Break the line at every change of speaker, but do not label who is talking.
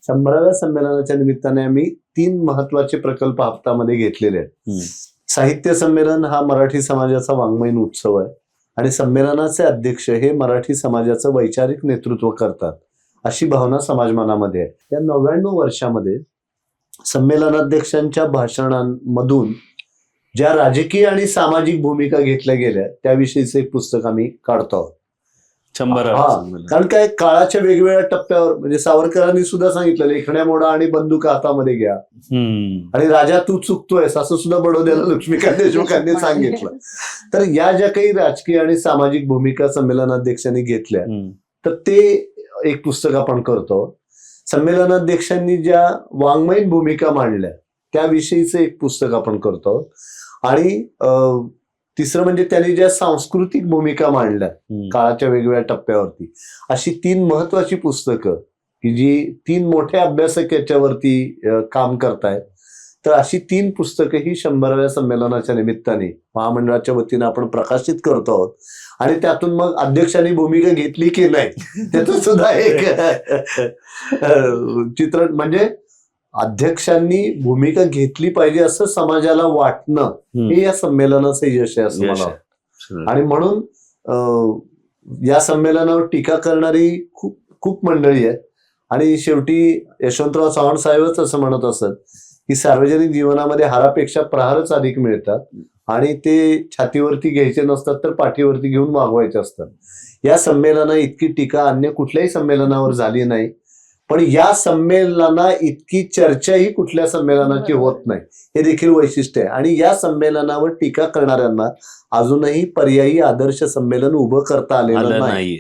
100व्या संमेलनाच्या निमित्ताने आम्ही 3 महत्वाचे प्रकल्प हातामध्ये घेतलेले आहेत. साहित्य संमेलन हा मराठी समाजाचा वाङ्मयीन उत्सव आहे आणि संमेलनाचे अध्यक्ष हे मराठी समाजाचं वैचारिक नेतृत्व करतात अशी भावना समाजमनामध्ये आहे. या 99 वर्षामध्ये संमेलनाध्यक्षांच्या भाषणांमधून ज्या राजकीय आणि सामाजिक भूमिका घेतल्या गेल्या त्याविषयीचं एक पुस्तक आम्ही काढतो आहोत.
100
कारण काय काळाच्या वेगवेगळ्या टप्प्यावर म्हणजे सावरकरांनी सुद्धा सांगितलं लेखण्या मोडा आणि बंदूक हातामध्ये घ्या आणि राजा तू चुकतोयस असं सुद्धा बडोद्याला लक्ष्मीकांत देशमुखांनी सांगितलं. तर या ज्या काही राजकीय आणि सामाजिक भूमिका संमेलनाध्यक्षांनी घेतल्या तर ते एक पुस्तक आपण करतो. संमेलनाध्यक्षांनी ज्या वाङ्मयीन भूमिका मांडल्या त्याविषयीचं एक पुस्तक आपण करतो आणि तिसरं म्हणजे त्यांनी ज्या सांस्कृतिक भूमिका मांडल्या काळाच्या वेगवेगळ्या टप्प्यावरती अशी 3 महत्वाची पुस्तकं की जी 3 मोठे अभ्यासक याच्यावरती काम करतायत. तर अशी 3 पुस्तकं ही 100व्या संमेलनाच्या निमित्ताने महामंडळाच्या वतीनं आपण प्रकाशित करतो आहोत आणि त्यातून मग अध्यक्षांनी भूमिका घेतली की नाही त्याचं सुद्धा एक चित्रण म्हणजे अध्यक्षांनी भूमिका घेतली पाहिजे असं समाजाला वाटणं हे या संमेलनाचं यश आहे असं मला वाटतं. आणि म्हणून या संमेलनावर टीका करणारी खूप खूप मंडळी आहेत आणि शेवटी यशवंतराव चव्हाण साहेबच असं म्हणत असत की सार्वजनिक जीवनामध्ये हारापेक्षा प्रहारच अधिक मिळतात आणि ते छातीवरती घ्यायचे नसतात तर पाठीवरती घेऊन वागवायचे असतात. या संमेलना इतकी टीका अन्य कुठल्याही संमेलनावर झाली नाही पण या संमेलना इतकी चर्चाही कुठल्या संमेलनाची होत नाही हे देखील वैशिष्ट्य आहे. आणि या संमेलनावर टीका करणाऱ्यांना अजूनही पर्यायी आदर्श संमेलन उभं करता आलेलं नाही.